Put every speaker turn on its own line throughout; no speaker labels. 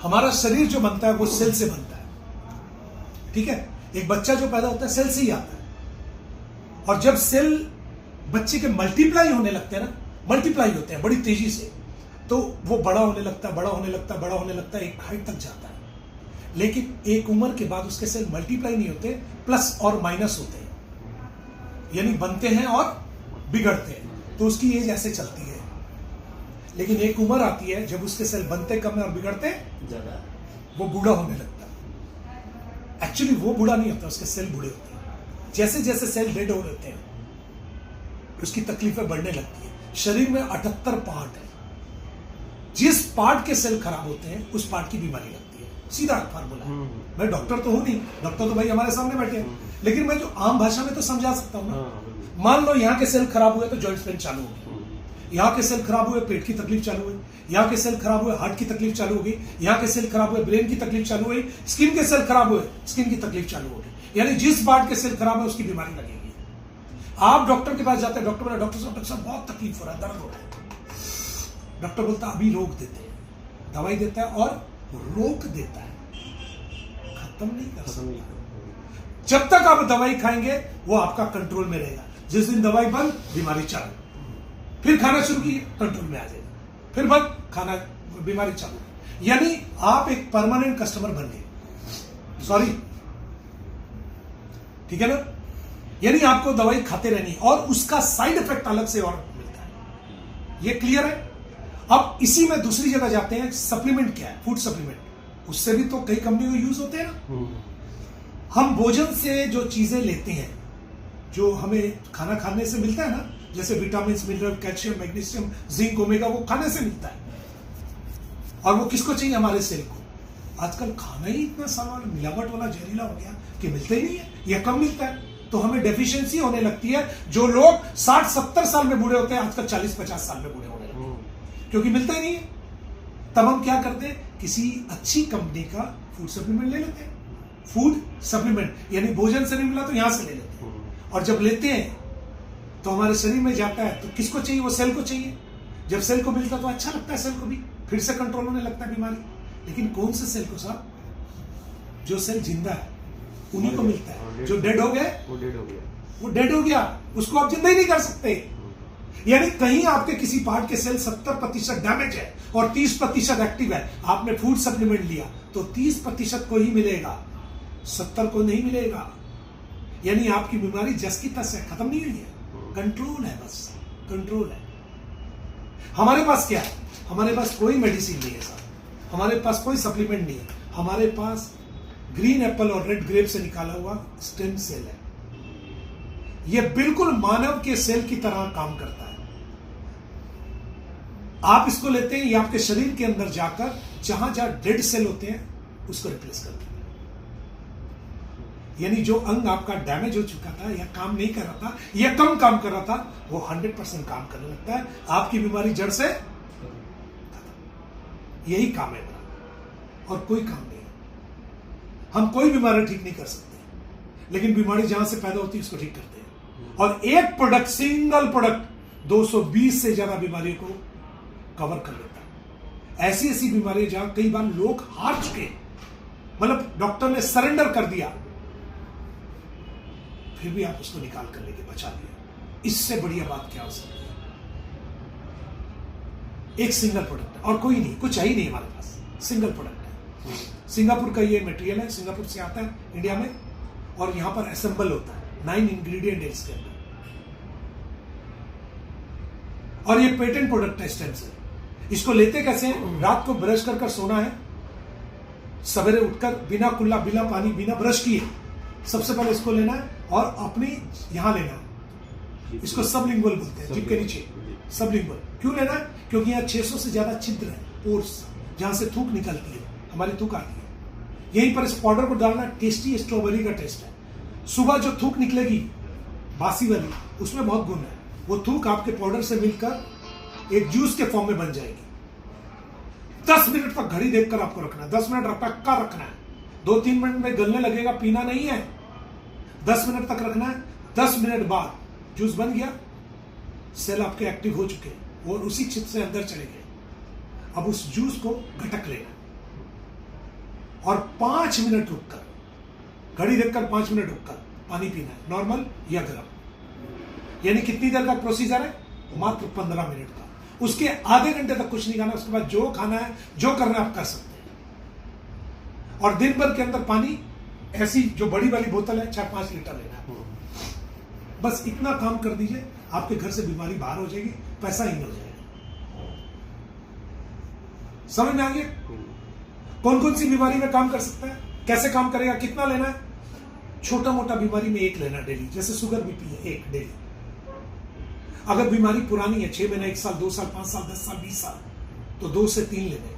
हमारा शरीर जो बनता है वो सेल से बनता है, ठीक है। एक बच्चा जो पैदा होता है सेल से ही आता है, और जब सेल बच्चे के मल्टीप्लाई होने लगते हैं ना, मल्टीप्लाई होते हैं बड़ी तेजी से, तो वो बड़ा होने लगता है, बड़ा होने लगता है, बड़ा होने लगता है, एक हाइट तक जाता है। लेकिन एक उम्र के बाद उसके सेल मल्टीप्लाई नहीं होते, प्लस और माइनस होते हैं, यानी बनते हैं और बिगड़ते हैं, तो उसकी एज ऐसे चलती है। लेकिन एक उम्र आती है जब उसके सेल बनते कम है और बिगड़ते ज्यादा, वो बूढ़ा होने लगता है। एक्चुअली वो बूढ़ा नहीं होता, उसके सेल बूढ़े होते हैं। जैसे जैसे सेल डेड हो रहते हैं उसकी तकलीफें बढ़ने लगती है। शरीर में 78 पार्ट है, जिस पार्ट के सेल खराब होते हैं उस पार्ट की बीमारी लगती है, सीधा फार्मूला है। मैं डॉक्टर तो हूं नहीं, डॉक्टर तो भाई हमारे सामने बैठे हैं, लेकिन मैं जो आम भाषा में तो समझा सकता हूं ना। मान लो यहाँ के सेल खराब हुए तो जॉइंट पेन चालू होगी, यहाँ के सेल खराब हुए पेट की तकलीफ चालू हुई, यहाँ के सेल खराब हुए हार्ट की तकलीफ चालू होगी, यहाँ के सेल खराब हुए ब्रेन की तकलीफ चालू हुई, स्किन के सेल खराब हुए स्किन की तकलीफ चालू होगी। यानी जिस पार्ट के सेल खराब है उसकी बीमारी लगेगी। आप डॉक्टर के पास जाते हैं, डॉक्टर बोला डॉक्टर साहब बहुत तकलीफ हो रहा है, दर्द हो रहा है। डॉक्टर बोलता अभी रोक देते हैं, दवाई देता है और रोक देता है, खत्म नहीं कर सकता। जब तक आप दवाई खाएंगे वो आपका कंट्रोल में रहेगा। जिस दिन दवाई बंद, बीमारी चालू, फिर खाना शुरू किए, कंट्रोल में आ जाएगा, फिर बंद, खाना, बीमारी चालू। यानी आप एक परमानेंट कस्टमर बन गए, सॉरी, ठीक है ना। यानी आपको दवाई खाते रहनी है और उसका साइड इफेक्ट अलग से और मिलता है, ये क्लियर है। अब इसी में दूसरी जगह जाते हैं, सप्लीमेंट क्या है, फूड सप्लीमेंट, उससे भी तो कई कंपनी को यूज होते हैं ना। हम भोजन से जो चीजें लेते हैं, जो हमें खाना खाने से मिलता है ना, जैसे vitamin, mineral, calcium, magnesium, zinc, omega, वो खाने से मिलता है। और वो किसको चाहिए, हमारे सेल को। आजकल खाना ही इतना सारा मिलावट वाला, जहरीला हो गया कि मिलता ही नहीं है या कम मिलता है, तो हमें डेफिशिएंसी होने लगती है। जो लोग 60-70 साल में बूढ़े होते हैं आजकल 40-50 साल में बूढ़े होने लगते हैं, क्योंकि मिलता ही नहीं है। तब हम क्या करते हैं, किसी अच्छी कंपनी का फूड सप्लीमेंट ले लेते हैं। फूड सप्लीमेंट यानी भोजन से नहीं मिला तो यहां से ले लेते हैं, और जब लेते हैं तो हमारे शरीर में जाता है, तो किसको चाहिए, वो सेल को चाहिए। जब सेल को मिलता तो अच्छा लगता है, सेल को भी फिर से कंट्रोल होने लगता है बीमारी। लेकिन कौन से सेल को साहब, जो सेल जिंदा है उन्हीं को मिलता है। जो डेड हो गए वो डेड हो गया, उसको आप जिंदा ही नहीं कर सकते। यानी कहीं आपके किसी पार्ट के सेल 70% डैमेज है और 30% एक्टिव है। आपने फूड सप्लीमेंट लिया तो 30% को ही मिलेगा, 70 को नहीं मिलेगा। यानी आपकी बीमारी जस की तस है, खत्म नहीं हुई है, कंट्रोल है, बस कंट्रोल है। हमारे पास क्या है, हमारे पास कोई मेडिसिन नहीं है साहब, हमारे पास कोई सप्लीमेंट नहीं है। हमारे पास ग्रीन एप्पल और रेड ग्रेप से निकाला हुआ स्टेम सेल है। यह बिल्कुल मानव के सेल की तरह काम करता है। आप इसको लेते हैं, ये आपके शरीर के अंदर जाकर जहां जहां डेड सेल होते हैं उसको रिप्लेस करता है। यानी जो अंग आपका डैमेज हो चुका था या काम नहीं कर रहा था या कम काम कर रहा था, वो 100% काम करने लगता है। आपकी बीमारी जड़ से खत्म। यही काम है मेरा, और कोई काम नहीं। हम कोई बीमारी ठीक नहीं कर सकते, लेकिन बीमारी जहां से पैदा होती है उसको ठीक करते हैं। और एक प्रोडक्ट, सिंगल प्रोडक्ट 220 से ज्यादा बीमारियों को कवर कर लेता है। ऐसी ऐसी बीमारियां जहां कई बार लोग हार चुके, मतलब डॉक्टर ने सरेंडर कर दिया, फिर भी आप उसको निकाल कर लेके बचा दिया। इससे बढ़िया बात क्या हो सकती है। एक सिंगल प्रोडक्ट है और कोई नहीं, कुछ है ही नहीं हमारे पास, सिंगल प्रोडक्ट है। सिंगापुर का ये मटेरियल है, सिंगापुर से आता है इंडिया में, और यहां पर असेंबल होता है। 9 इंग्रेडिएंट है इसके अंदर, और ये पेटेंट प्रोडक्ट है स्टेम सेल। इसको लेते कैसे हैं, रात को ब्रश कर सोना है, सवेरे उठकर बिना कुल्ला, बिना पानी, बिना ब्रश किए सबसे पहले इसको लेना है और अपनी यहां लेना है। इसको सबलिंगुअल बोलते हैं, जिभ के नीचे सबलिंगुअल। क्यों लेना है, क्योंकि यहाँ 600 से ज्यादा छिद्र है, पोर्स, जहां से थूक निकलती है, हमारी थूक आती है। यहीं पर इस पाउडर को डालना, टेस्टी स्ट्रॉबेरी का टेस्ट है। सुबह जो थूक निकलेगी बासी वाली, उसमें बहुत गुण है। वो थूक आपके पाउडर से मिलकर एक जूस के फॉर्म में बन जाएगी। 10 मिनट तक घड़ी देखकर आपको रखना है, 10 मिनट पक्का रखना है। 2-3 मिनट में गलने लगेगा, पीना नहीं है। 10 मिनट तक रखना है। 10 मिनट बाद जूस बन गया, सेल आपके एक्टिव हो चुके हैं और उसी छिप से अंदर चले गए। अब उस जूस को घटक लेना, और 5 मिनट रुककर, घड़ी देखकर 5 मिनट रुककर पानी पीना है, नॉर्मल या गर्म। यानी कितनी देर का प्रोसीजर है? मात्र 15 मिनट का। उसके आधे घंटे तक कुछ नहीं खाना, उसके बाद जो खाना है, जो करना है आप कर सकते हैं। और दिन भर के अंदर पानी ऐसी जो बड़ी वाली बोतल है 4-5 लीटर लेना है। बस इतना काम कर दीजिए, आपके घर से बीमारी बाहर हो जाएगी, पैसा इन हो जाएगा। समझ में आ गया? कौन कौन सी बीमारी में काम कर सकता है, कैसे काम करेगा, कितना लेना है? छोटा मोटा बीमारी में 1 लेना डेली, जैसे शुगर बीपी है 1 डेली। अगर बीमारी पुरानी है 6 महीने, 1 साल, 2 साल, 5 साल, 10 साल, 20 साल, तो 2 से 3 लेने,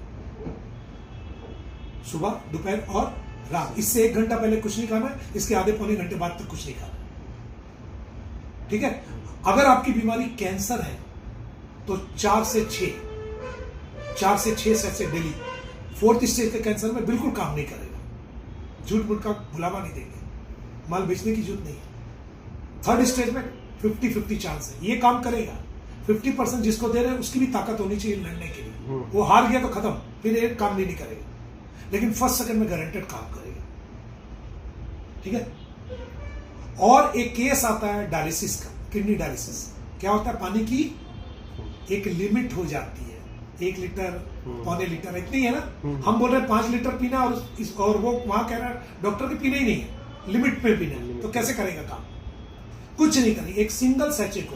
सुबह, दोपहर और रात। इससे 1 घंटा पहले कुछ नहीं खाना है, इसके आधे पौने घंटे बाद तक कुछ नहीं खाना। ठीक है? अगर आपकी बीमारी कैंसर है तो 4 से 6 सैसे डेली। 4th स्टेज के कैंसर में बिल्कुल काम नहीं करेगा, झूठ मूठ का भुलावा नहीं देंगे, माल बेचने की जरूरत नहीं है। 3rd स्टेज में 50-50 चांस है, ये काम करेगा। 50% जिसको दे रहे हैं उसकी भी ताकत होनी चाहिए लड़ने के लिए। वो हार गया तो खत्म, फिर एक काम नहीं करेगा, लेकिन 1st सेकंड में गारंटेड काम करेगा। ठीक है? और एक केस आता है डायलिसिस का, किडनी डायलिसिस। क्या होता है? पानी की एक लिमिट हो जाती है, 1 लीटर, पौने लीटर, इतनी है ना। हम बोल रहे हैं 5 लीटर पीना, और वो वहां कह रहा है डॉक्टर की पीना ही नहीं है, लिमिट पे पीना है। तो कैसे करेगा काम? कुछ नहीं करेगा। एक सिंगल सैचे को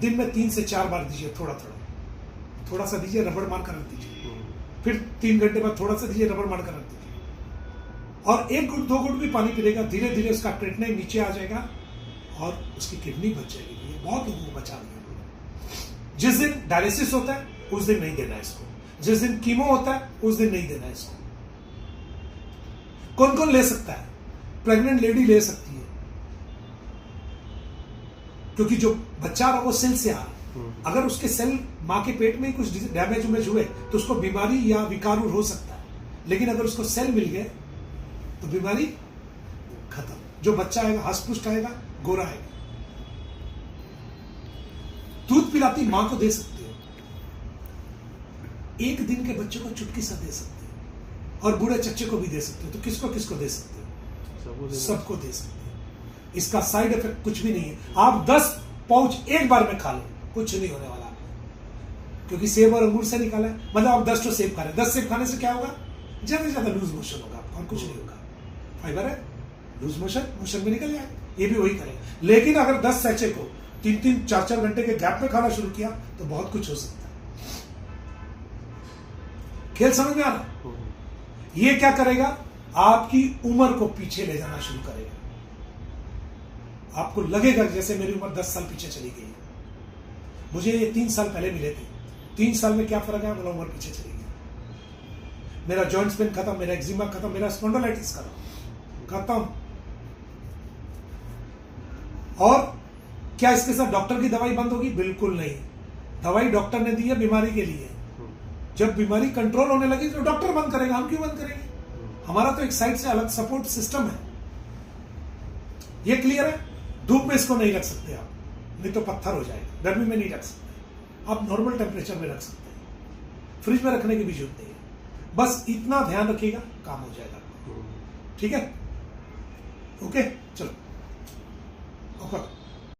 दिन में 3 से 4 बार दीजिए, थोड़ा सा दीजिए, रबड़ मार कर रख दीजिए, फिर 3 घंटे बाद थोड़ा सा दीजिए, रबड़ मार कर रख दीजिए, और 1 घुट 2 घुट भी पानी पीएगा, धीरे धीरे उसका क्रिएटिनिन नीचे आ जाएगा और उसकी किडनी बच जाएगी। ये बहुत लोगों को बचा दिया। जिस दिन डायलिसिस होता है उस दिन नहीं देना इसको, जिस दिन कीमो होता है उस दिन नहीं देना इसको। कौन कौन ले सकता है? प्रेग्नेंट लेडी ले सकती है, क्योंकि जो बच्चा आ रहा वो सेल से आ रहा। अगर उसके सेल मां के पेट में कुछ डैमेज हुए तो उसको बीमारी या विकार हो सकता है, लेकिन अगर उसको सेल मिल गए तो बीमारी खत्म। जो बच्चा आएगा हष्ट-पुष्ट आएगा, गोरा आएगा। दूध पिलाती मां को दे सकते हो, 1 दिन के बच्चे को चुटकी सा दे सकते हो, और बूढ़े चच्चे को भी दे सकते हो। तो किसको किसको दे सकते हो? सबको दे सकते हो। इसका साइड इफेक्ट कुछ भी नहीं है। आप 10 पाउच एक बार में खा लो, कुछ नहीं होने वाला आपको, क्योंकि सेब और अंगूर से निकाला है। मतलब आप 10 सेब खा रहे हैं, 10 सेब खाने से क्या होगा? ज्यादा से ज्यादा लूज मोशन होगा आपको, और कुछ नहीं होगा। फाइबर है, लूज मोशन में निकल जाए, ये भी वही करेगा। लेकिन अगर 10 सैचे को 3-3, 4-4 घंटे के गैप में खाना शुरू किया तो बहुत कुछ हो सकता है। खेल समझ में आ रहा? ये क्या करेगा? आपकी उम्र को पीछे ले जाना शुरू करेगा। आपको लगेगा जैसे मेरी उम्र 10 साल पीछे चली गई। मुझे ये 3 साल पहले मिले थे, 3 साल में क्या फर्क है? बोला उम्र पीछे चली गई। मेरा जॉइंट पेन खत्म, मेरा एक्जिमा खत्म, मेरा स्पॉन्डिलाइटिस खत्म। और क्या इसके साथ डॉक्टर की दवाई बंद होगी? बिल्कुल नहीं। दवाई डॉक्टर ने दी है बीमारी के लिए। जब बीमारी कंट्रोल होने लगी तो डॉक्टर बंद करेगा, हम क्यों बंद करेंगे? हमारा तो एक साइड से अलग सपोर्ट सिस्टम है। ये क्लियर है? धूप में इसको नहीं रख सकते आप, नहीं तो पत्थर हो जाएगा। गर्मी में नहीं रख सकते आप, नॉर्मल टेम्परेचर में रख सकते हैं। फ्रिज में रखने की भी जरूरत नहीं है। बस इतना ध्यान रखिएगा, काम हो जाएगा। ठीक है? ओके, चलो ओके।